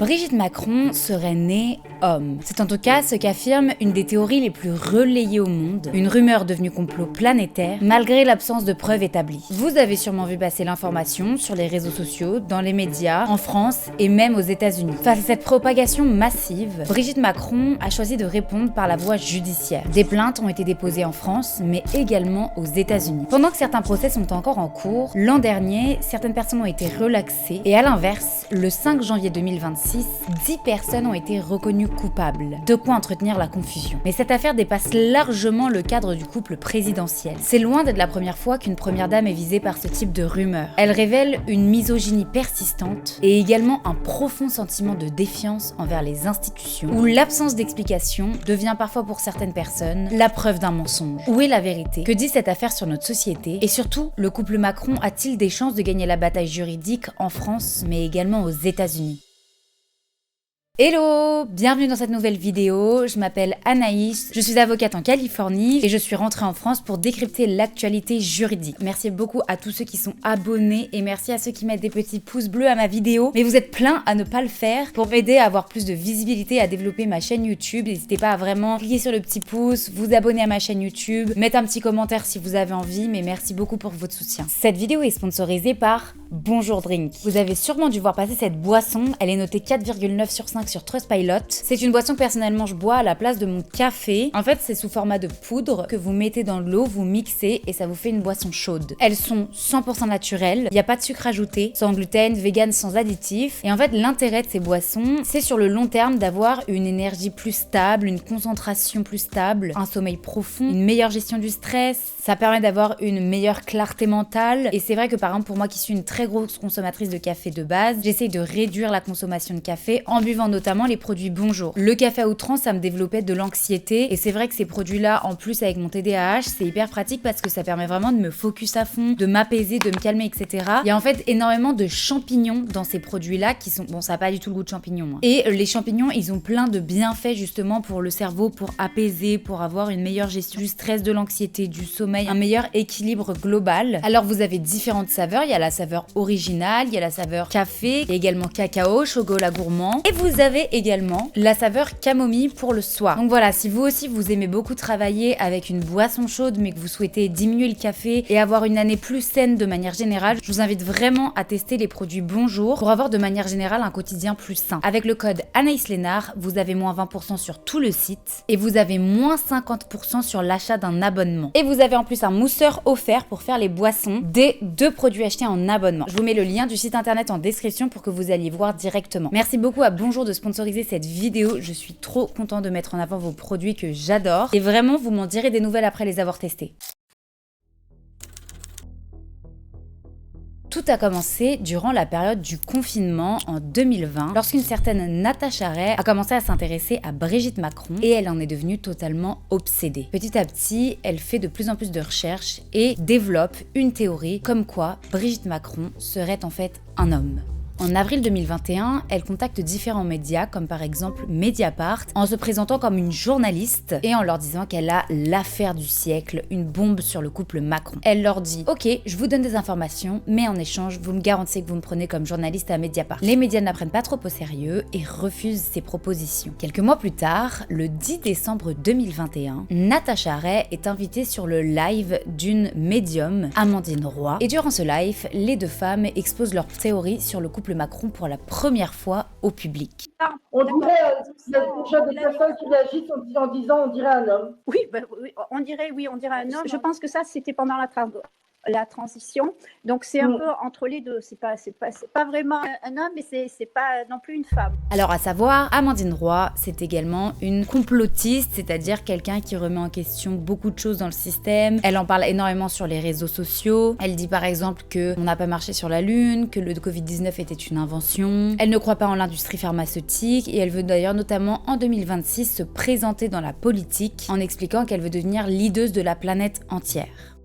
Brigitte Macron serait née homme. C'est en tout cas ce qu'affirme une des théories les plus relayées au monde, une rumeur devenue complot planétaire, malgré l'absence de preuves établies. Vous avez sûrement vu passer l'information sur les réseaux sociaux, dans les médias, en France et même aux États-Unis. Face à cette propagation massive, Brigitte Macron a choisi de répondre par la voie judiciaire. Des plaintes ont été déposées en France, mais également aux États-Unis. Pendant que certains procès sont encore en cours, l'an dernier, certaines personnes ont été relaxées et à l'inverse, le 5 janvier 2026, 10 personnes ont été reconnues coupables. De quoi entretenir la confusion. Mais cette affaire dépasse largement le cadre du couple présidentiel. C'est loin d'être la première fois qu'une première dame est visée par ce type de rumeurs. Elle révèle une misogynie persistante et également un profond sentiment de défiance envers les institutions, où l'absence d'explication devient parfois pour certaines personnes la preuve d'un mensonge. Où est la vérité? Que dit cette affaire sur notre société? Et surtout, le couple Macron a-t-il des chances de gagner la bataille juridique en France, mais également aux États-Unis? Hello! Bienvenue dans cette nouvelle vidéo, je m'appelle Anaïs, je suis avocate en Californie et je suis rentrée en France pour décrypter l'actualité juridique. Merci beaucoup à tous ceux qui sont abonnés et merci à ceux qui mettent des petits pouces bleus à ma vidéo. Mais vous êtes plein à ne pas le faire pour m'aider à avoir plus de visibilité, à développer ma chaîne YouTube. N'hésitez pas à vraiment cliquer sur le petit pouce, vous abonner à ma chaîne YouTube, mettre un petit commentaire si vous avez envie, mais merci beaucoup pour votre soutien. Cette vidéo est sponsorisée par Bonjour Drink. Vous avez sûrement dû voir passer cette boisson, elle est notée 4,9 sur 5 sur Trustpilot. C'est une boisson que personnellement je bois à la place de mon café. En fait, c'est sous format de poudre que vous mettez dans de l'eau, vous mixez et ça vous fait une boisson chaude. Elles sont 100% naturelles, il n'y a pas de sucre ajouté, sans gluten, vegan, sans additifs. Et en fait, l'intérêt de ces boissons, c'est sur le long terme d'avoir une énergie plus stable, une concentration plus stable, un sommeil profond, une meilleure gestion du stress. Ça permet d'avoir une meilleure clarté mentale. Et c'est vrai que par exemple, pour moi qui suis une très grosse consommatrice de café de base, j'essaye de réduire la consommation de café en buvant notamment les produits Bonjour. Le café à outrance, ça me développait de l'anxiété et c'est vrai que ces produits-là, en plus avec mon TDAH, c'est hyper pratique parce que ça permet vraiment de me focus à fond, de m'apaiser, de me calmer, etc. Il y a en fait énormément de champignons dans ces produits-là qui sont... Bon, ça n'a pas du tout le goût de champignons. Hein. Et les champignons, ils ont plein de bienfaits justement pour le cerveau, pour apaiser, pour avoir une meilleure gestion du stress, de l'anxiété, du sommeil, un meilleur équilibre global. Alors vous avez différentes saveurs, il y a la saveur originale, il y a la saveur café, il y a également cacao, chocolat gourmand et vous avez également la saveur camomille pour le soir. Donc voilà, si vous aussi vous aimez beaucoup travailler avec une boisson chaude mais que vous souhaitez diminuer le café et avoir une année plus saine de manière générale, je vous invite vraiment à tester les produits Bonjour pour avoir de manière générale un quotidien plus sain. Avec le code Anaïs Lénard, vous avez moins 20% sur tout le site et vous avez moins 50% sur l'achat d'un abonnement. Et vous avez en plus un mousseur offert pour faire les boissons des 2 produits achetés en abonnement. Je vous mets le lien du site internet en description pour que vous alliez voir directement. Merci beaucoup à Bonjour de sponsoriser cette vidéo. Je suis trop contente de mettre en avant vos produits que j'adore. Et vraiment, vous m'en direz des nouvelles après les avoir testés. Tout a commencé durant la période du confinement en 2020, lorsqu'une certaine Natacha Ray a commencé à s'intéresser à Brigitte Macron et elle en est devenue totalement obsédée. Petit à petit, elle fait de plus en plus de recherches et développe une théorie comme quoi Brigitte Macron serait en fait un homme. En avril 2021, elle contacte différents médias, comme par exemple Mediapart, en se présentant comme une journaliste et en leur disant qu'elle a l'affaire du siècle, une bombe sur le couple Macron. Elle leur dit « Ok, je vous donne des informations, mais en échange, vous me garantissez que vous me prenez comme journaliste à Mediapart. » Les médias ne la prennent pas trop au sérieux et refusent ses propositions. Quelques mois plus tard, le 10 décembre 2021, Natacha Ray est invitée sur le live d'une médium, Amandine Roy, et durant ce live, les 2 femmes exposent leur théorie sur le couple Macron pour la première fois au public. On dirait, il y a déjà des personnes qui réagissent en disant on dirait un homme. Oui, on dirait un homme. Je pense que ça, c'était pendant la transition. Donc c'est un peu entre les deux. C'est pas vraiment un homme, mais c'est pas non plus une femme. Alors à savoir, Amandine Roy, c'est également une complotiste, c'est-à-dire quelqu'un qui remet en question beaucoup de choses dans le système. Elle en parle énormément sur les réseaux sociaux. Elle dit par exemple qu'on n'a pas marché sur la Lune, que le Covid-19 était une invention. Elle ne croit pas en l'industrie pharmaceutique et elle veut d'ailleurs notamment en 2026 se présenter dans la politique en expliquant qu'elle veut devenir leaduse de la planète entière.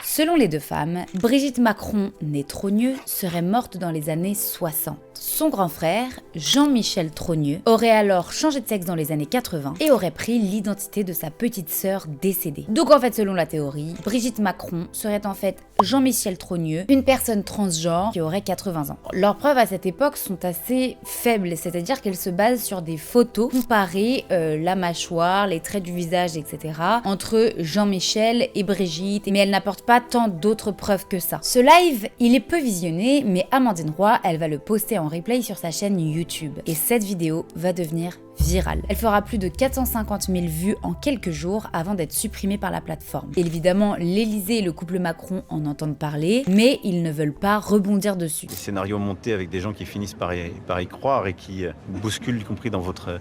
Selon les 2 femmes, Brigitte Macron, née Trogneux, serait morte dans les années 60. Son grand frère, Jean-Michel Trogneux, aurait alors changé de sexe dans les années 80 et aurait pris l'identité de sa petite sœur décédée. Donc en fait, selon la théorie, Brigitte Macron serait en fait Jean-Michel Trogneux, une personne transgenre qui aurait 80 ans. Leurs preuves à cette époque sont assez faibles, c'est-à-dire qu'elles se basent sur des photos comparées la mâchoire, les traits du visage, etc. entre Jean-Michel et Brigitte, mais elles n'apportent pas tant d'autres preuves que ça. Ce live, il est peu visionné, mais Amandine Roy, elle va le poster en replay sur sa chaîne YouTube. Et cette vidéo va devenir virale. Elle fera plus de 450 000 vues en quelques jours avant d'être supprimée par la plateforme. Et évidemment, l'Élysée et le couple Macron en entendent parler, mais ils ne veulent pas rebondir dessus. Des scénarios montés avec des gens qui finissent par y croire et qui bousculent, y compris dans votre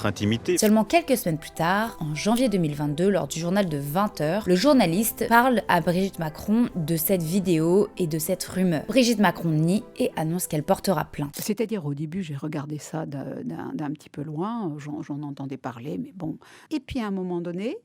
intimité. Seulement quelques semaines plus tard, en janvier 2022, lors du journal de 20h, le journaliste parle à Brigitte Macron de cette vidéo et de cette rumeur. Brigitte Macron nie et annonce qu'elle portera plainte. C'est-à-dire au début, j'ai regardé ça d'un petit peu loin, j'en entendais parler, mais bon. Et puis à un moment donné,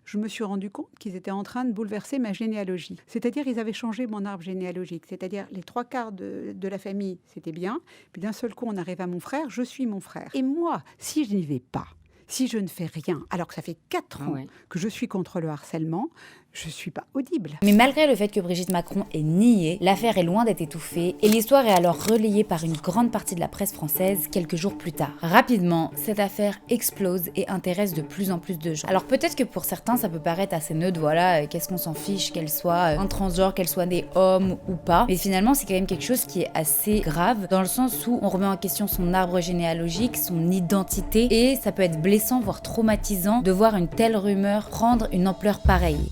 je me suis rendu compte qu'ils étaient en train de bouleverser ma généalogie. C'est-à-dire ils avaient changé mon arbre généalogique. C'est-à-dire les 3/4 de la famille, c'était bien. Puis d'un seul coup, on arrive à mon frère, je suis mon frère. Et moi, si je n'y vais pas, si je ne fais rien, alors que ça fait 4 ans que je suis contre le harcèlement, je ne suis pas audible. Mais malgré le fait que Brigitte Macron ait nié, l'affaire est loin d'être étouffée et l'histoire est alors relayée par une grande partie de la presse française quelques jours plus tard. Rapidement, cette affaire explose et intéresse de plus en plus de gens. Alors peut-être que pour certains ça peut paraître assez neutre, voilà, qu'est-ce qu'on s'en fiche qu'elle soit un transgenre, qu'elle soit née homme ou pas, mais finalement c'est quand même quelque chose qui est assez grave dans le sens où on remet en question son arbre généalogique, son identité et ça peut être blessant voire traumatisant de voir une telle rumeur prendre une ampleur pareille.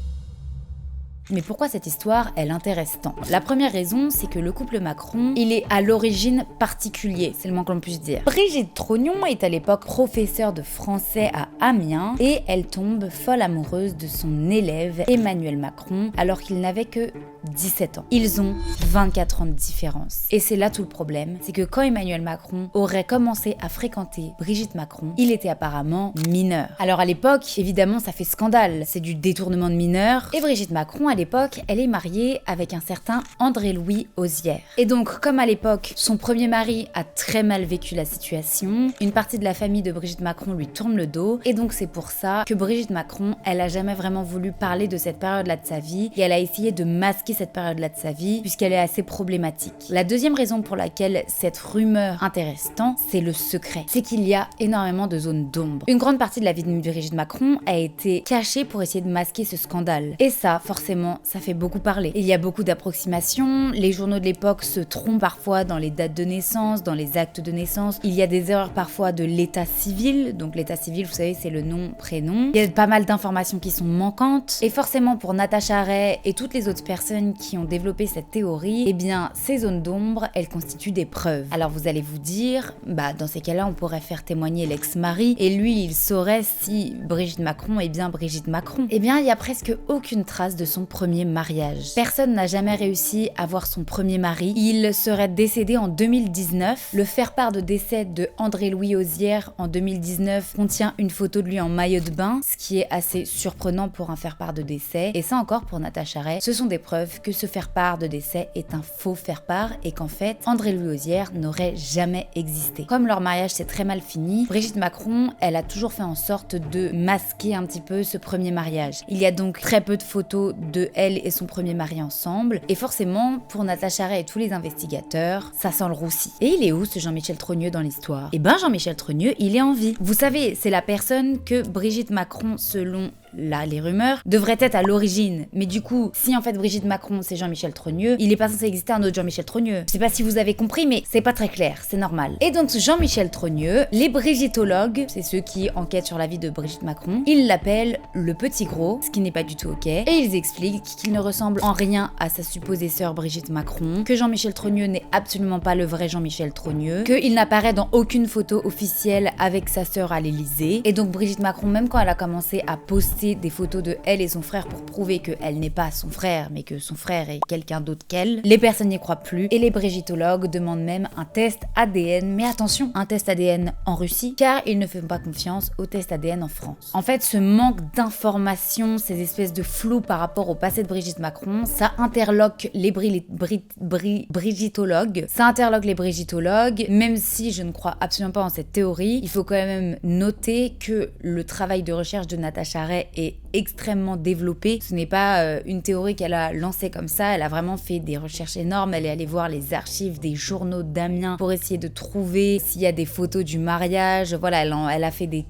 Mais pourquoi cette histoire, elle intéresse tant? La première raison, c'est que le couple Macron, il est à l'origine particulier, c'est le moins que l'on puisse dire. Brigitte Trogneux est à l'époque professeure de français à Amiens et elle tombe folle amoureuse de son élève Emmanuel Macron alors qu'il n'avait que 17 ans. Ils ont 24 ans de différence. Et c'est là tout le problème, c'est que quand Emmanuel Macron aurait commencé à fréquenter Brigitte Macron, il était apparemment mineur. Alors à l'époque, évidemment, ça fait scandale, c'est du détournement de mineurs et Brigitte Macron, à l'époque, elle est mariée avec un certain André-Louis Ozière. Et donc, comme à l'époque, son premier mari a très mal vécu la situation, une partie de la famille de Brigitte Macron lui tourne le dos, et donc c'est pour ça que Brigitte Macron, elle a jamais vraiment voulu parler de cette période-là de sa vie, et elle a essayé de masquer cette période-là de sa vie, puisqu'elle est assez problématique. La deuxième raison pour laquelle cette rumeur intéresse tant, c'est le secret. C'est qu'il y a énormément de zones d'ombre. Une grande partie de la vie de Brigitte Macron a été cachée pour essayer de masquer ce scandale. Et ça, forcément, ça fait beaucoup parler. Il y a beaucoup d'approximations, les journaux de l'époque se trompent parfois dans les dates de naissance, dans les actes de naissance. Il y a des erreurs parfois de l'état civil, donc l'état civil, vous savez, c'est le nom, prénom. Il y a pas mal d'informations qui sont manquantes. Et forcément, pour Natacha Ray et toutes les autres personnes qui ont développé cette théorie, eh bien, ces zones d'ombre, elles constituent des preuves. Alors vous allez vous dire, dans ces cas-là, on pourrait faire témoigner l'ex-mari, et lui, il saurait si Brigitte Macron est bien Brigitte Macron. Eh bien, il y a presque aucune trace de son premier mariage. Personne n'a jamais réussi à voir son premier mari. Il serait décédé en 2019. Le faire-part de décès de André-Louis Ozière en 2019 contient une photo de lui en maillot de bain, ce qui est assez surprenant pour un faire-part de décès. Et ça encore, pour Natacha Ray, ce sont des preuves que ce faire-part de décès est un faux faire-part et qu'en fait, André-Louis Ozière n'aurait jamais existé. Comme leur mariage s'est très mal fini, Brigitte Macron, elle a toujours fait en sorte de masquer un petit peu ce premier mariage. Il y a donc très peu de photos de elle et son premier mari ensemble, et forcément, pour Natacha Ray et tous les investigateurs, ça sent le roussi. Et il est où ce Jean-Michel Trogneux dans l'histoire? Eh ben, Jean-Michel Trogneux, il est en vie. Vous savez, c'est la personne que Brigitte Macron, selon les rumeurs, devrait être à l'origine. Mais du coup, si en fait Brigitte Macron c'est Jean-Michel Trogneux, il est pas censé exister un autre Jean-Michel Trogneux. Je sais pas si vous avez compris, mais c'est pas très clair, c'est normal. Et donc ce Jean-Michel Trogneux, les brigittologues, c'est ceux qui enquêtent sur la vie de Brigitte Macron, ils l'appellent le petit gros, ce qui n'est pas du tout ok, et ils expliquent qu'il ne ressemble en rien à sa supposée sœur Brigitte Macron, que Jean-Michel Trogneux n'est absolument pas le vrai Jean-Michel Trogneux, qu'il n'apparaît dans aucune photo officielle avec sa sœur à l'Élysée, et donc Brigitte Macron, même quand elle a commencé à poster poster des photos de elle et son frère pour prouver qu'elle n'est pas son frère, mais que son frère est quelqu'un d'autre qu'elle. Les personnes n'y croient plus et les brigittologues demandent même un test ADN. Mais attention, un test ADN en Russie, car ils ne font pas confiance au test ADN en France. En fait, ce manque d'informations, ces espèces de flou par rapport au passé de Brigitte Macron, ça interloque les brigittologues. Ça interloque les brigittologues, même si je ne crois absolument pas en cette théorie. Il faut quand même noter que le travail de recherche de Natacha Ray est extrêmement développé. Ce n'est pas une théorie qu'elle a lancée comme ça, elle a vraiment fait des recherches énormes, elle est allée voir les archives des journaux d'Amiens pour essayer de trouver s'il y a des photos du mariage. Voilà, elle a fait des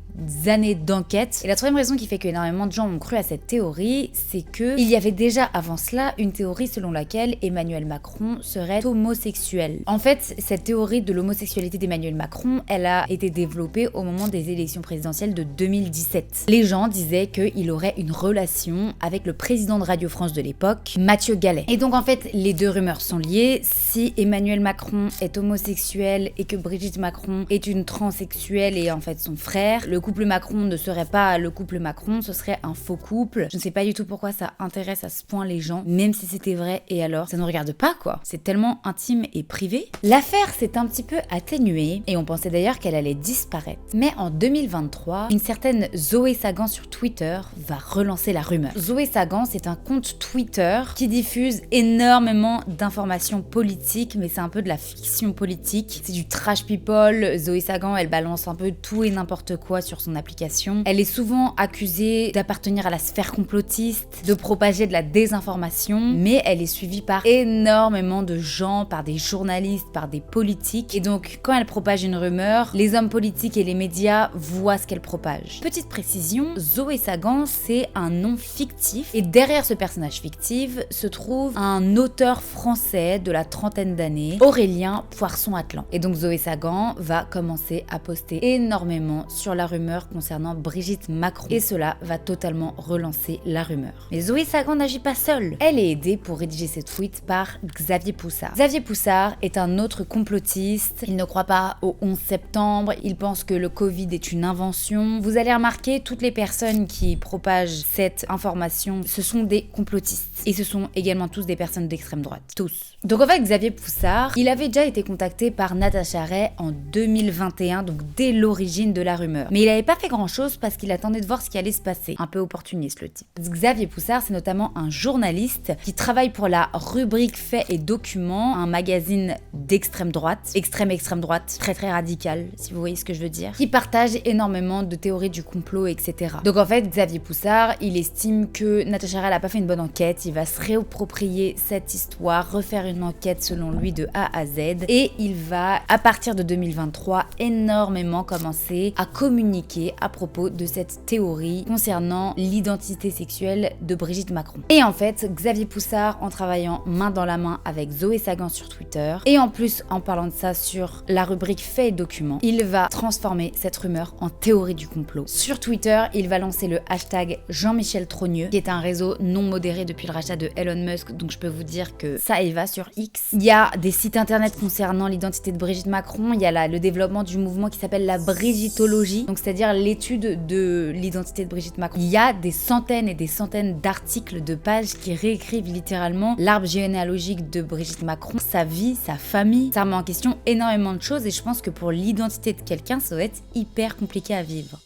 années d'enquête. Et la troisième raison qui fait qu'énormément de gens ont cru à cette théorie, c'est que il y avait déjà avant cela une théorie selon laquelle Emmanuel Macron serait homosexuel. En fait, cette théorie de l'homosexualité d'Emmanuel Macron, elle a été développée au moment des élections présidentielles de 2017. Les gens disaient qu'il aurait une relation avec le président de Radio France de l'époque, Mathieu Gallet. Et donc en fait, les deux rumeurs sont liées. Si Emmanuel Macron est homosexuel et que Brigitte Macron est une transsexuelle et en fait son frère, le couple Macron ne serait pas le couple Macron, ce serait un faux couple. Je ne sais pas du tout pourquoi ça intéresse à ce point les gens, même si c'était vrai, et alors, ça ne regarde pas quoi. C'est tellement intime et privé. L'affaire s'est un petit peu atténuée, et on pensait d'ailleurs qu'elle allait disparaître. Mais en 2023, une certaine Zoé Sagan sur Twitter va relancer la rumeur. Zoé Sagan, c'est un compte Twitter qui diffuse énormément d'informations politiques, mais c'est un peu de la fiction politique. C'est du trash people. Zoé Sagan, elle balance un peu tout et n'importe quoi sur son application. Elle est souvent accusée d'appartenir à la sphère complotiste, de propager de la désinformation, mais elle est suivie par énormément de gens, par des journalistes, par des politiques. Et donc, quand elle propage une rumeur, les hommes politiques et les médias voient ce qu'elle propage. Petite précision, Zoé Sagan, c'est un nom fictif. Et derrière ce personnage fictif se trouve un auteur français de la trentaine d'années, Aurélien Poisson-Atlan. Et donc, Zoé Sagan va commencer à poster énormément sur la rumeur concernant Brigitte Macron. Et cela va totalement relancer la rumeur. Mais Zoé Sagan n'agit pas seule. Elle est aidée pour rédiger ses tweets par Xavier Poussard. Xavier Poussard est un autre complotiste. Il ne croit pas au 11 septembre. Il pense que le Covid est une invention. Vous allez remarquer, toutes les personnes qui propagent cette information, ce sont des complotistes. Et ce sont également tous des personnes d'extrême droite. Tous. Donc en fait, Xavier Poussard, il avait déjà été contacté par Natacha Ray en 2021, donc dès l'origine de la rumeur. Mais il n'avait pas fait grand chose parce qu'il attendait de voir ce qui allait se passer. Un peu opportuniste le type. Xavier Poussard, c'est notamment un journaliste qui travaille pour la rubrique Faits et Documents, un magazine d'extrême droite, extrême droite, très très radical, si vous voyez ce que je veux dire, qui partage énormément de théories du complot, etc. Donc en fait, Xavier Poussard, il estime que Natacha Ray n'a pas fait une bonne enquête, il va se réapproprier cette histoire, refaire une enquête selon lui de A à Z, et il va, à partir de 2023, énormément commencer à communiquer à propos de cette théorie concernant l'identité sexuelle de Brigitte Macron. Et en fait, Xavier Poussard, en travaillant main dans la main avec Zoé Sagan sur Twitter, et en plus en parlant de ça sur la rubrique Faits et Documents, il va transformer cette rumeur en théorie du complot. Sur Twitter, il va lancer le hashtag Jean-Michel Trogneux, qui est un réseau non modéré depuis le rachat de Elon Musk, donc je peux vous dire que ça y va sur X. Il y a des sites internet concernant l'identité de Brigitte Macron, il y a le développement du mouvement qui s'appelle la brigittologie, donc c'est-à-dire l'étude de l'identité de Brigitte Macron. Il y a des centaines et des centaines d'articles, de pages qui réécrivent littéralement l'arbre généalogique de Brigitte Macron, sa vie, sa famille. Ça remet en question énormément de choses et je pense que pour l'identité de quelqu'un, ça doit être hyper compliqué à vivre.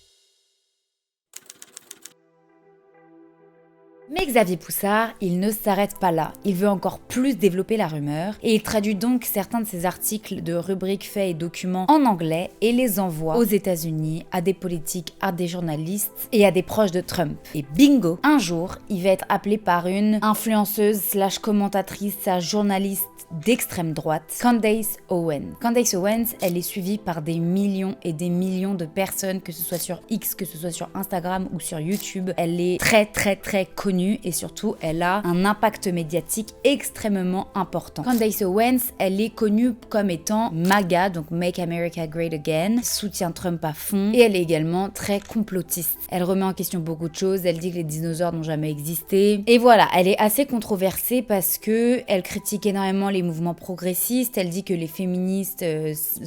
Mais Xavier Poussard, il ne s'arrête pas là. Il veut encore plus développer la rumeur et il traduit donc certains de ses articles de rubrique Faits et Documents en anglais et les envoie aux États-Unis à des politiques, à des journalistes et à des proches de Trump. Et bingo, un jour, il va être appelé par une influenceuse / commentatrice / journaliste d'extrême droite, Candace Owens. Candace Owens, elle est suivie par des millions et des millions de personnes, que ce soit sur X, que ce soit sur Instagram ou sur YouTube. Elle est très très très connue connue et surtout, elle a un impact médiatique extrêmement important. Candace Owens, elle est connue comme étant MAGA, donc Make America Great Again, soutient Trump à fond et elle est également très complotiste. Elle remet en question beaucoup de choses, elle dit que les dinosaures n'ont jamais existé. Et voilà, elle est assez controversée parce que elle critique énormément les mouvements progressistes, elle dit que les féministes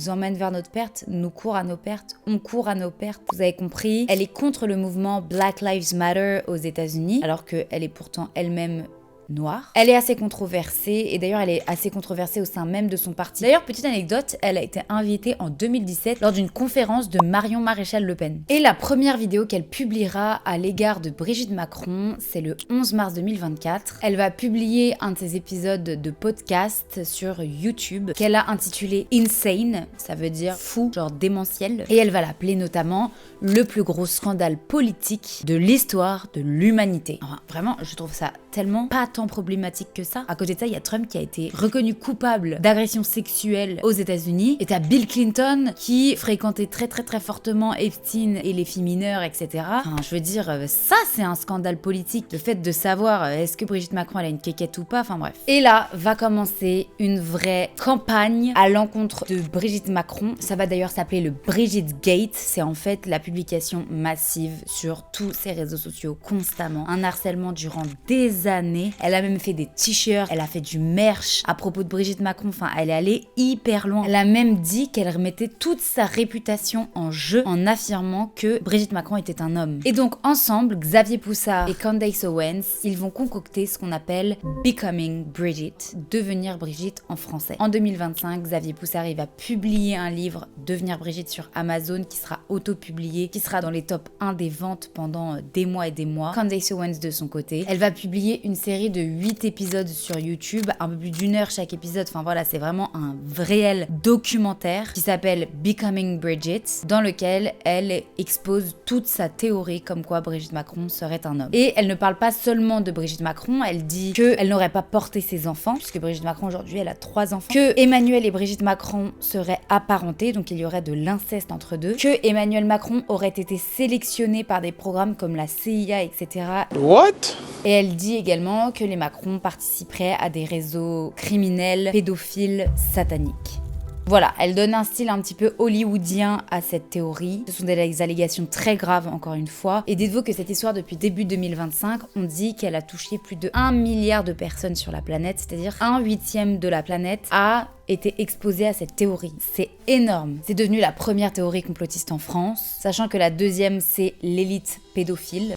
emmènent vers notre perte, nous courent à nos pertes, on court à nos pertes, vous avez compris. Elle est contre le mouvement Black Lives Matter aux États-Unis, alors qu'elle est pourtant elle-même noire. Elle est assez controversée et d'ailleurs elle est assez controversée au sein même de son parti. D'ailleurs, petite anecdote, elle a été invitée en 2017 lors d'une conférence de Marion Maréchal Le Pen. Et la première vidéo qu'elle publiera à l'égard de Brigitte Macron, c'est le 11 mars 2024. Elle va publier un de ses épisodes de podcast sur YouTube qu'elle a intitulé Insane, ça veut dire fou, genre démentiel. Et elle va l'appeler notamment le plus gros scandale politique de l'histoire de l'humanité. Enfin, vraiment, je trouve ça tellement pas tant problématique que ça. À côté de ça, il y a Trump qui a été reconnu coupable d'agression sexuelle aux États-Unis. Et t'as Bill Clinton qui fréquentait très fortement Epstein et les filles mineures, etc. Enfin, je veux dire, ça c'est un scandale politique. Le fait de savoir est-ce que Brigitte Macron elle a une quéquette ou pas, enfin bref. Et là va commencer une vraie campagne à l'encontre de Brigitte Macron. Ça va d'ailleurs s'appeler le Brigitte Gate. C'est en fait la publication massive sur tous ses réseaux sociaux constamment. Un harcèlement durant des années. Elle a même fait des t-shirts, elle a fait du merch à propos de Brigitte Macron, enfin elle est allée hyper loin. Elle a même dit qu'elle remettait toute sa réputation en jeu en affirmant que Brigitte Macron était un homme. Et donc ensemble, Xavier Poussard et Candace Owens, ils vont concocter ce qu'on appelle Becoming Bridget, devenir Brigitte en français. En 2025, Xavier Poussard il va publier un livre, Devenir Brigitte, sur Amazon, qui sera auto-publié, qui sera dans les top 1 des ventes pendant des mois et des mois. Candace Owens de son côté, elle va publier une série de 8 épisodes sur YouTube, un peu plus d'1 heure chaque épisode, enfin voilà, c'est vraiment un réel documentaire qui s'appelle Becoming Bridget, dans lequel elle expose toute sa théorie comme quoi Brigitte Macron serait un homme. Et elle ne parle pas seulement de Brigitte Macron, elle dit qu'elle n'aurait pas porté ses enfants, puisque Brigitte Macron aujourd'hui elle a 3 enfants, que Emmanuel et Brigitte Macron seraient apparentés, donc il y aurait de l'inceste entre deux, que Emmanuel Macron aurait été sélectionné par des programmes comme la CIA, etc. What? Et elle dit également que les Macron participeraient à des réseaux criminels, pédophiles, sataniques. Voilà, elle donne un style un petit peu hollywoodien à cette théorie. Ce sont des allégations très graves, encore une fois. Et dites-vous que cette histoire, depuis début 2025, on dit qu'elle a touché plus de 1 milliard de personnes sur la planète, c'est-à-dire 1/8 de la planète a été exposée à cette théorie. C'est énorme. C'est devenu la première théorie complotiste en France, sachant que la deuxième, c'est l'élite pédophile.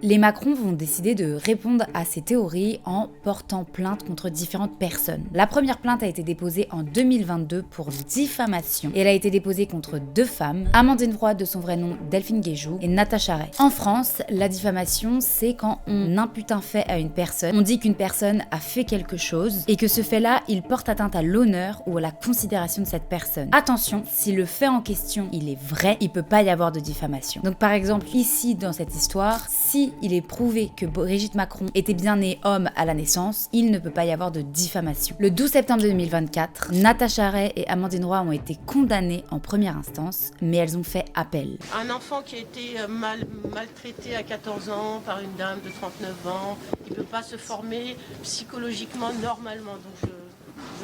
Les Macron vont décider de répondre à ces théories en portant plainte contre différentes personnes. La première plainte a été déposée en 2022 pour diffamation et elle a été déposée contre 2 femmes, Amandine Roy de son vrai nom Delphine Guéjoux et Natacha Ray. En France, la diffamation, c'est quand on impute un fait à une personne, on dit qu'une personne a fait quelque chose et que ce fait-là, il porte atteinte à l'honneur ou à la considération de cette personne. Attention, si le fait en question, il est vrai, il peut pas y avoir de diffamation. Donc par exemple, ici dans cette histoire, si il est prouvé que Brigitte Macron était bien née homme à la naissance, il ne peut pas y avoir de diffamation. Le 12 septembre 2024, Natacha Ray et Amandine Roy ont été condamnées en première instance, mais elles ont fait appel. Un enfant qui a été maltraité à 14 ans par une dame de 39 ans, il ne peut pas se former psychologiquement normalement, donc je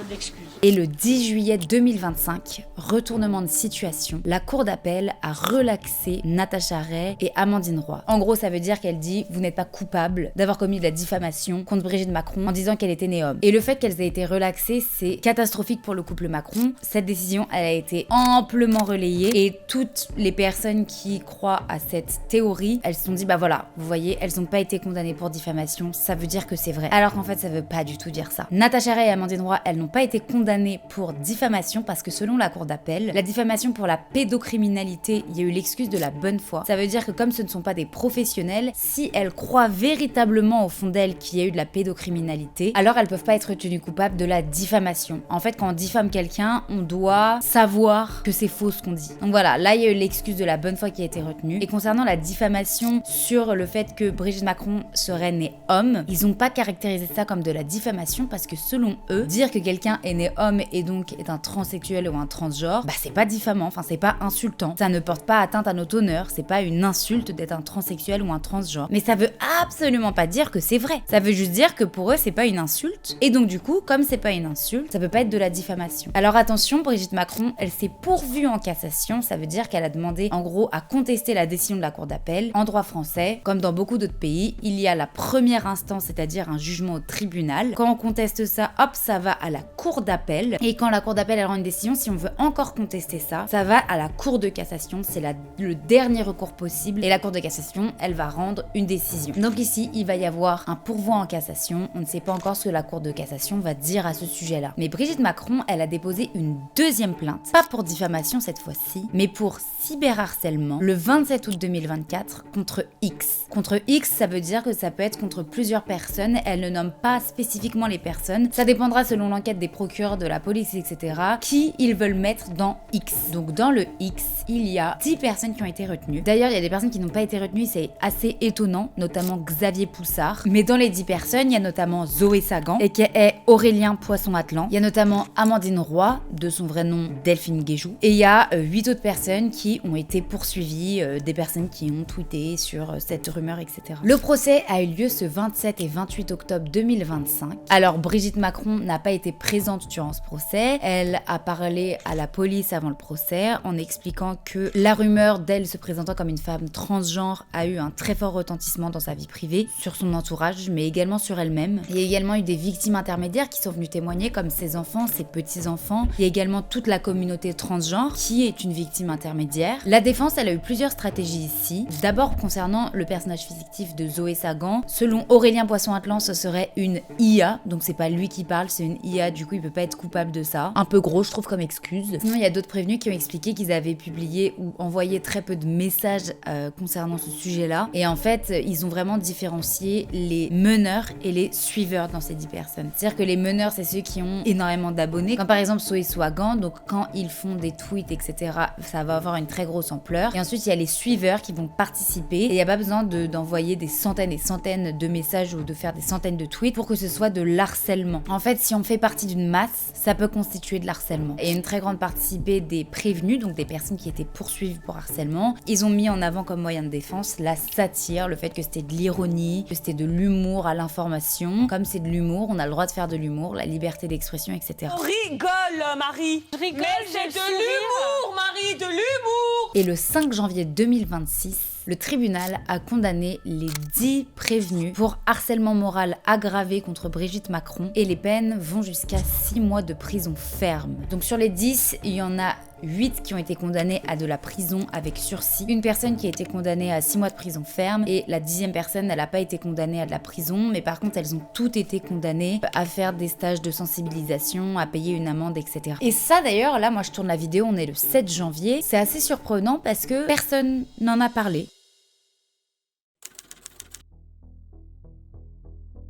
l'excuse. Et le 10 juillet 2025, retournement de situation, la cour d'appel a relaxé Natacha Ray et Amandine Roy. En gros, ça veut dire qu'elle dit « Vous n'êtes pas coupable d'avoir commis de la diffamation contre Brigitte Macron en disant qu'elle était née homme ». Et le fait qu'elles aient été relaxées, c'est catastrophique pour le couple Macron. Cette décision, elle a été amplement relayée et toutes les personnes qui croient à cette théorie, elles se sont dit « Bah voilà, vous voyez, elles n'ont pas été condamnées pour diffamation, ça veut dire que c'est vrai ». Alors qu'en fait, ça veut pas du tout dire ça. Natacha Ray et Amandine Roy, elles n'ont pas été condamnées pour diffamation parce que selon la cour d'appel, la diffamation pour la pédocriminalité, il y a eu l'excuse de la bonne foi. Ça veut dire que comme ce ne sont pas des professionnels, si elles croient véritablement au fond d'elles qu'il y a eu de la pédocriminalité, alors elles peuvent pas être tenues coupables de la diffamation. En fait, quand on diffame quelqu'un, on doit savoir que c'est faux ce qu'on dit. Donc voilà, là il y a eu l'excuse de la bonne foi qui a été retenue. Et concernant la diffamation sur le fait que Brigitte Macron serait née homme, ils n'ont pas caractérisé ça comme de la diffamation parce que selon eux, dire que quelqu'un quelqu'un est né homme et donc est un transsexuel ou un transgenre, bah c'est pas diffamant, enfin c'est pas insultant, ça ne porte pas atteinte à notre honneur, c'est pas une insulte d'être un transsexuel ou un transgenre. Mais ça veut absolument pas dire que c'est vrai. Ça veut juste dire que pour eux c'est pas une insulte, et donc du coup, comme c'est pas une insulte, ça peut pas être de la diffamation. Alors attention, Brigitte Macron, elle s'est pourvue en cassation, ça veut dire qu'elle a demandé en gros à contester la décision de la cour d'appel. En droit français, comme dans beaucoup d'autres pays, il y a la première instance, c'est-à-dire un jugement au tribunal. Quand on conteste ça, hop, ça va à la cour d'appel, et quand la cour d'appel elle rend une décision, si on veut encore contester ça, ça va à la cour de cassation, c'est le dernier recours possible, et la cour de cassation, elle va rendre une décision. Donc ici, il va y avoir un pourvoi en cassation, on ne sait pas encore ce que la cour de cassation va dire à ce sujet-là. Mais Brigitte Macron, elle a déposé une deuxième plainte, pas pour diffamation cette fois-ci, mais pour cyberharcèlement, le 27 août 2024, contre X. Contre X, ça veut dire que ça peut être contre plusieurs personnes, elle ne nomme pas spécifiquement les personnes, ça dépendra selon l'enquête des procureurs, de la police, etc., qui ils veulent mettre dans X. Donc dans le X, il y a 10 personnes qui ont été retenues. D'ailleurs, il y a des personnes qui n'ont pas été retenues, c'est assez étonnant, notamment Xavier Poussard. Mais dans les 10 personnes, il y a notamment Zoé Sagan, et qui est Aurélien Poisson-Atlan. Il y a notamment Amandine Roy, de son vrai nom Delphine Guéjoux. Et il y a 8 autres personnes qui ont été poursuivies, des personnes qui ont tweeté sur cette rumeur, etc. Le procès a eu lieu ce 27 et 28 octobre 2025. Alors Brigitte Macron n'a pas été présente durant ce procès. Elle a parlé à la police avant le procès en expliquant que la rumeur d'elle se présentant comme une femme transgenre a eu un très fort retentissement dans sa vie privée, sur son entourage, mais également sur elle-même. Il y a également eu des victimes intermédiaires qui sont venues témoigner, comme ses enfants, ses petits-enfants. Il y a également toute la communauté transgenre qui est une victime intermédiaire. La défense, elle a eu plusieurs stratégies ici. D'abord, concernant le personnage fictif de Zoé Sagan, selon Aurélien Poisson-Atlan, ce serait une IA, donc c'est pas lui qui parle, c'est une IA, du coup il peut pas être coupable de ça. Un peu gros, je trouve, comme excuse. Sinon, il y a d'autres prévenus qui ont expliqué qu'ils avaient publié ou envoyé très peu de messages concernant ce sujet-là. Et en fait, ils ont vraiment différencié les meneurs et les suiveurs dans ces 10 personnes. C'est-à-dire que les meneurs, c'est ceux qui ont énormément d'abonnés. Comme par exemple Zoé Sagan, donc quand ils font des tweets, etc., ça va avoir une très grosse ampleur. Et ensuite, il y a les suiveurs qui vont participer. Et il n'y a pas besoin d'envoyer des centaines et centaines de messages ou de faire des centaines de tweets pour que ce soit de l'harcèlement. En fait, si on fait partie d'une masse, ça peut constituer de l'harcèlement. Et une très grande participée des prévenus, donc des personnes qui étaient poursuivies pour harcèlement, ils ont mis en avant comme moyen de défense la satire, le fait que c'était de l'ironie, que c'était de l'humour à l'information. Comme c'est de l'humour, on a le droit de faire de l'humour, la liberté d'expression, etc. On rigole, Marie. Je rigole, mais c'est de l'humour, Marie, de l'humour. Et le 5 janvier 2026, le tribunal a condamné les 10 prévenus pour harcèlement moral aggravé contre Brigitte Macron et les peines vont jusqu'à 6 mois de prison ferme. Donc sur les 10, il y en a 8 qui ont été condamnés à de la prison avec sursis, une personne qui a été condamnée à 6 mois de prison ferme et la 10e personne, elle n'a pas été condamnée à de la prison, mais par contre elles ont toutes été condamnées à faire des stages de sensibilisation, à payer une amende, etc. Et ça d'ailleurs, là moi je tourne la vidéo, on est le 7 janvier, c'est assez surprenant parce que personne n'en a parlé.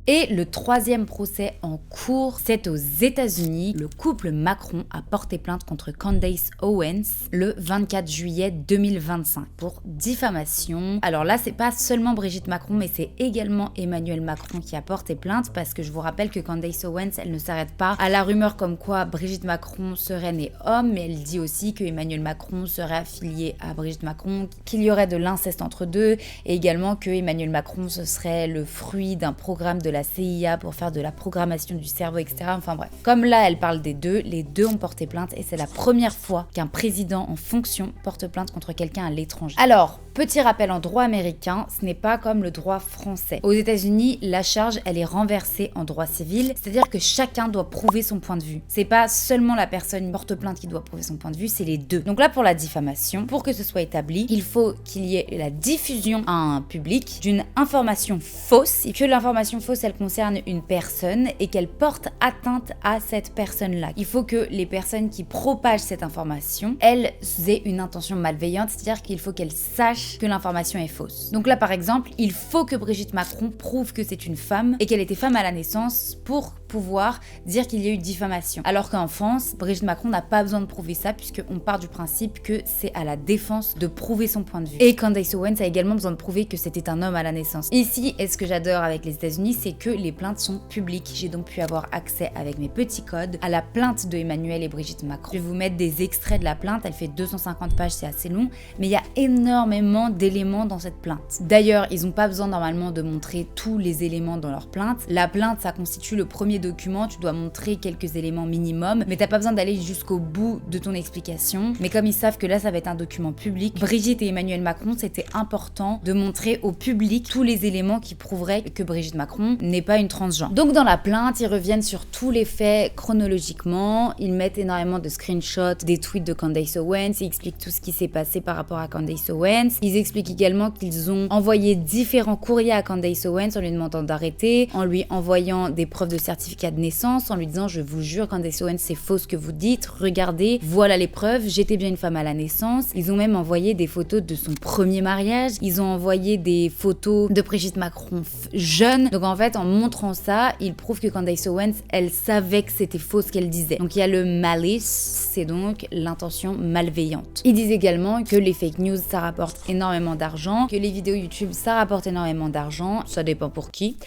Et le 3e procès en cours, c'est aux États-Unis. Le couple Macron a porté plainte contre Candace Owens le 24 juillet 2025 pour diffamation. Alors là, c'est pas seulement Brigitte Macron, mais c'est également Emmanuel Macron qui a porté plainte parce que je vous rappelle que Candace Owens, elle ne s'arrête pas à la rumeur comme quoi Brigitte Macron serait née homme, mais elle dit aussi que Emmanuel Macron serait affilié à Brigitte Macron, qu'il y aurait de l'inceste entre deux, et également que Emmanuel Macron, ce serait le fruit d'un programme de la CIA pour faire de la programmation du cerveau, etc. Enfin bref. Comme là, elle parle des deux, les deux ont porté plainte et c'est la première fois qu'un président en fonction porte plainte contre quelqu'un à l'étranger. Alors, petit rappel en droit américain, ce n'est pas comme le droit français. Aux États-Unis, la charge, elle est renversée en droit civil, c'est-à-dire que chacun doit prouver son point de vue. C'est pas seulement la personne porte plainte qui doit prouver son point de vue, c'est les deux. Donc là, pour la diffamation, pour que ce soit établi, il faut qu'il y ait la diffusion à un public d'une information fausse et que l'information fausse, elle concerne une personne et qu'elle porte atteinte à cette personne-là. Il faut que les personnes qui propagent cette information, elles aient une intention malveillante, c'est-à-dire qu'il faut qu'elles sachent que l'information est fausse. Donc là, par exemple, il faut que Brigitte Macron prouve que c'est une femme et qu'elle était femme à la naissance pour pouvoir dire qu'il y a eu diffamation. Alors qu'en France, Brigitte Macron n'a pas besoin de prouver ça puisqu'on part du principe que c'est à la défense de prouver son point de vue. Et Candace Owens a également besoin de prouver que c'était un homme à la naissance. Ici, et ce que j'adore avec les États-Unis, c'est que les plaintes sont publiques. J'ai donc pu avoir accès avec mes petits codes à la plainte de Emmanuel et Brigitte Macron. Je vais vous mettre des extraits de la plainte, elle fait 250 pages, c'est assez long, mais il y a énormément d'éléments dans cette plainte. D'ailleurs, ils n'ont pas besoin normalement de montrer tous les éléments dans leur plainte. La plainte, ça constitue le premier document, tu dois montrer quelques éléments minimum, mais t'as pas besoin d'aller jusqu'au bout de ton explication. Mais comme ils savent que là, ça va être un document public, Brigitte et Emmanuel Macron, c'était important de montrer au public tous les éléments qui prouveraient que Brigitte Macron n'est pas une transgenre. Donc dans la plainte, ils reviennent sur tous les faits chronologiquement, ils mettent énormément de screenshots des tweets de Candace Owens, ils expliquent tout ce qui s'est passé par rapport à Candace Owens. Ils expliquent également qu'ils ont envoyé différents courriers à Candace Owens en lui demandant d'arrêter, en lui envoyant des preuves de certificat de naissance, en lui disant je vous jure Candace Owens c'est faux ce que vous dites, regardez, voilà les preuves, j'étais bien une femme à la naissance. Ils ont même envoyé des photos de son premier mariage, ils ont envoyé des photos de Brigitte Macron jeune. Donc en fait en montrant ça, ils prouvent que Candace Owens elle savait que c'était faux ce qu'elle disait. Donc il y a le malice, c'est donc l'intention malveillante. Ils disent également que les fake news ça rapporte énormément d'argent, que les vidéos YouTube ça rapporte énormément d'argent, ça dépend pour qui.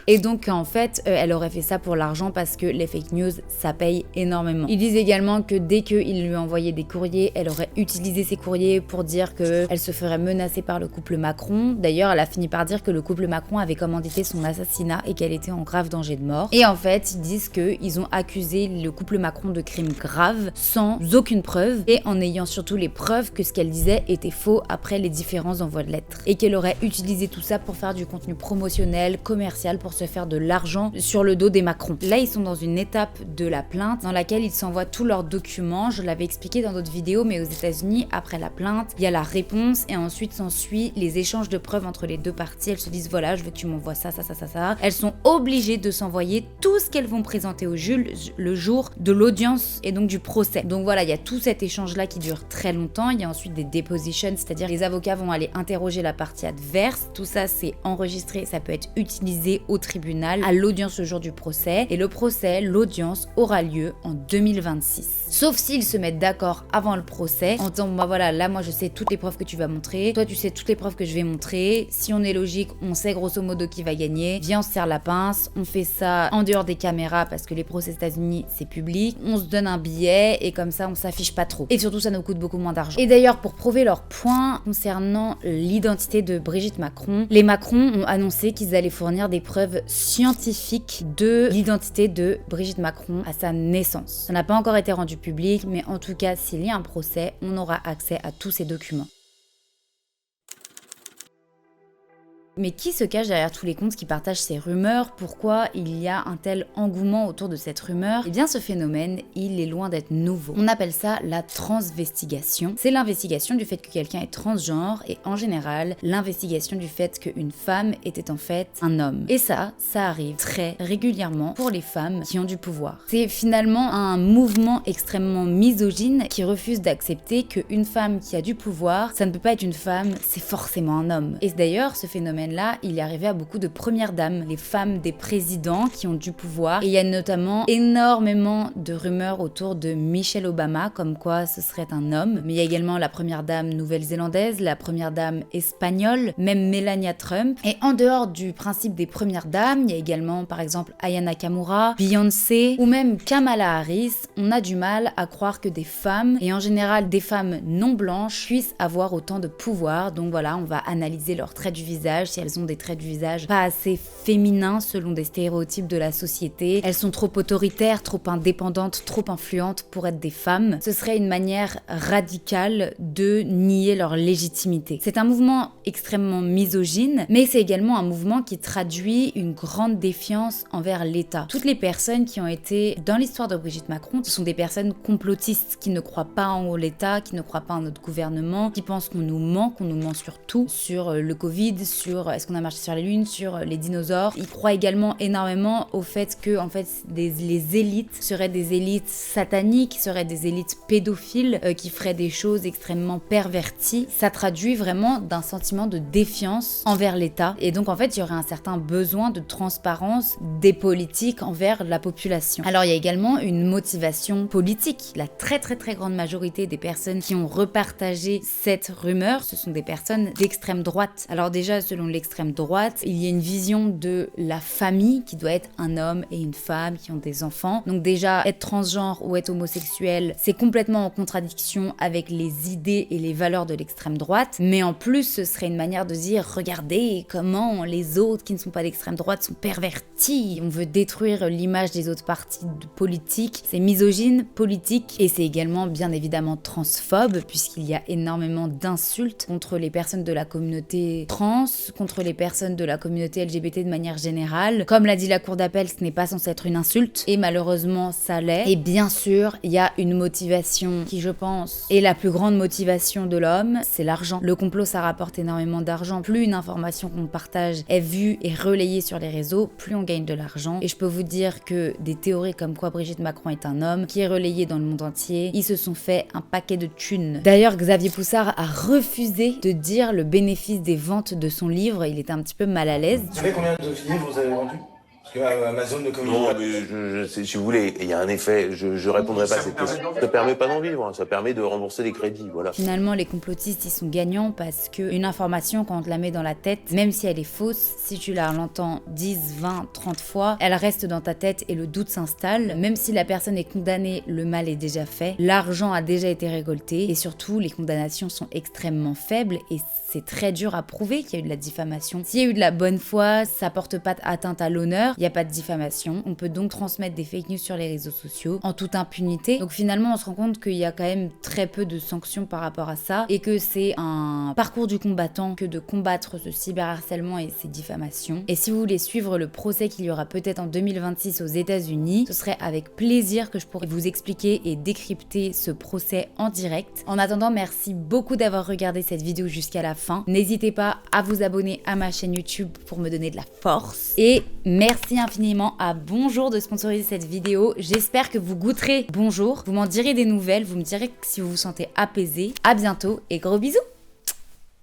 Et donc en fait, elle aurait fait ça pour l'argent parce que les fake news, ça paye énormément. Ils disent également que dès qu'il lui envoyait des courriers, elle aurait utilisé ces courriers pour dire qu'elle se ferait menacer par le couple Macron. D'ailleurs, elle a fini par dire que le couple Macron avait commandité son assassinat et qu'elle était en grave danger de mort. Et en fait, ils disent qu'ils ont accusé le couple Macron de crimes graves sans aucune preuve et en ayant surtout les preuves que ce qu'elle disait était faux après les différents envois de lettres. Et qu'elle aurait utilisé tout ça pour faire du contenu promotionnel, commercial, pour se faire de l'argent sur le dos des Macron. Là, ils sont dans une étape de la plainte dans laquelle ils s'envoient tous leurs documents. Je l'avais expliqué dans d'autres vidéos, mais aux États-Unis, après la plainte, il y a la réponse et ensuite s'ensuit les échanges de preuves entre les deux parties. Elles se disent voilà, je veux que tu m'envoies ça. Elles sont obligées de s'envoyer tout ce qu'elles vont présenter au juge le jour de l'audience et donc du procès. Donc voilà, il y a tout cet échange-là qui dure très longtemps. Il y a ensuite des depositions, c'est-à-dire les avocats vont aller interroger la partie adverse. Tout ça, c'est enregistré, ça peut être utilisé au tribunal à l'audience le jour du procès. Et le procès, l'audience aura lieu en 2026. Sauf s'ils se mettent d'accord avant le procès en disant bah voilà, là moi je sais toutes les preuves que tu vas montrer, toi tu sais toutes les preuves que je vais montrer. Si on est logique, on sait grosso modo qui va gagner. Viens, on se serre la pince, on fait ça en dehors des caméras parce que les procès aux États-Unis c'est public. On se donne un billet et comme ça on s'affiche pas trop. Et surtout ça nous coûte beaucoup moins d'argent. Et d'ailleurs pour prouver leur point concernant l'identité de Brigitte Macron, les Macron ont annoncé qu'ils allaient fournir des preuves scientifique de l'identité de Brigitte Macron à sa naissance. Ça n'a pas encore été rendu public, mais en tout cas, s'il y a un procès, on aura accès à tous ces documents. Mais qui se cache derrière tous les comptes qui partagent ces rumeurs? Pourquoi il y a un tel engouement autour de cette rumeur? Eh bien ce phénomène, il est loin d'être nouveau. On appelle ça la transvestigation. C'est l'investigation du fait que quelqu'un est transgenre et en général, l'investigation du fait qu'une femme était en fait un homme. Et ça arrive très régulièrement pour les femmes qui ont du pouvoir. C'est finalement un mouvement extrêmement misogyne qui refuse d'accepter qu'une femme qui a du pouvoir, ça ne peut pas être une femme, c'est forcément un homme. Et d'ailleurs, ce phénomène là, il est arrivé à beaucoup de premières dames, les femmes des présidents qui ont du pouvoir. Et il y a notamment énormément de rumeurs autour de Michelle Obama, comme quoi ce serait un homme. Mais il y a également la première dame nouvelle-zélandaise, la première dame espagnole, même Melania Trump. Et en dehors du principe des premières dames, il y a également par exemple Aya Nakamura, Beyoncé ou même Kamala Harris. On a du mal à croire que des femmes, et en général des femmes non blanches, puissent avoir autant de pouvoir. Donc voilà, on va analyser leurs traits du visage, si elles ont des traits du visage pas assez féminins selon des stéréotypes de la société, elles sont trop autoritaires, trop indépendantes, trop influentes pour être des femmes. Ce serait une manière radicale de nier leur légitimité. C'est un mouvement extrêmement misogyne, mais c'est également un mouvement qui traduit une grande défiance envers l'État. Toutes les personnes qui ont été dans l'histoire de Brigitte Macron, ce sont des personnes complotistes qui ne croient pas en l'État, qui ne croient pas en notre gouvernement, qui pensent qu'on nous ment sur tout, sur le Covid, sur sur est-ce qu'on a marché sur la Lune, sur les dinosaures. Il croit également énormément au fait que en fait les élites seraient des élites sataniques, seraient des élites pédophiles qui feraient des choses extrêmement perverties. Ça traduit vraiment d'un sentiment de défiance envers l'État. Et donc en fait il y aurait un certain besoin de transparence des politiques envers la population. Alors il y a également une motivation politique. La très grande majorité des personnes qui ont repartagé cette rumeur, ce sont des personnes d'extrême droite. Alors déjà, selon l'extrême droite, il y a une vision de la famille qui doit être un homme et une femme qui ont des enfants. Donc déjà, être transgenre ou être homosexuel, c'est complètement en contradiction avec les idées et les valeurs de l'extrême droite. Mais en plus, ce serait une manière de dire, regardez comment les autres qui ne sont pas d'extrême droite sont pervertis. On veut détruire l'image des autres partis politiques. C'est misogyne, politique et c'est également bien évidemment transphobe puisqu'il y a énormément d'insultes contre les personnes de la communauté trans, contre les personnes de la communauté LGBT de manière générale. Comme l'a dit la cour d'appel, ce n'est pas censé être une insulte et malheureusement ça l'est. Et bien sûr, il y a une motivation qui, je pense, est la plus grande motivation de l'homme, c'est l'argent. Le complot, ça rapporte énormément d'argent. Plus une information qu'on partage est vue et relayée sur les réseaux, plus on gagne de l'argent. Et je peux vous dire que des théories comme quoi Brigitte Macron est un homme, qui est relayé dans le monde entier, ils se sont fait un paquet de thunes. D'ailleurs, Xavier Poussard a refusé de dire le bénéfice des ventes de son livre, il était un petit peu mal à l'aise. Vous savez combien de livres vous avez vendus? Parce que Amazon ne communique pas. Non, mais je sais, si vous voulez, il y a un effet, je répondrai pas à cette question. Ça permet pas d'en vivre, ça permet de rembourser les crédits, voilà. Finalement, les complotistes, ils sont gagnants parce qu'une information, quand on te la met dans la tête, même si elle est fausse, si tu l'entends 10, 20, 30 fois, elle reste dans ta tête et le doute s'installe. Même si la personne est condamnée, le mal est déjà fait, l'argent a déjà été récolté et surtout, les condamnations sont extrêmement faibles et c'est très dur à prouver qu'il y a eu de la diffamation. S'il y a eu de la bonne foi, ça porte pas atteinte à l'honneur, il n'y a pas de diffamation. On peut donc transmettre des fake news sur les réseaux sociaux en toute impunité. Donc finalement, on se rend compte qu'il y a quand même très peu de sanctions par rapport à ça et que c'est un parcours du combattant que de combattre ce cyberharcèlement et ces diffamations. Et si vous voulez suivre le procès qu'il y aura peut-être en 2026 aux États-Unis, ce serait avec plaisir que je pourrais vous expliquer et décrypter ce procès en direct. En attendant, merci beaucoup d'avoir regardé cette vidéo jusqu'à la fin. N'hésitez pas à vous abonner à ma chaîne YouTube pour me donner de la force. Et merci infiniment à Bonjour de sponsoriser cette vidéo. J'espère que vous goûterez Bonjour. Vous m'en direz des nouvelles, vous me direz si vous vous sentez apaisé. À bientôt et gros bisous!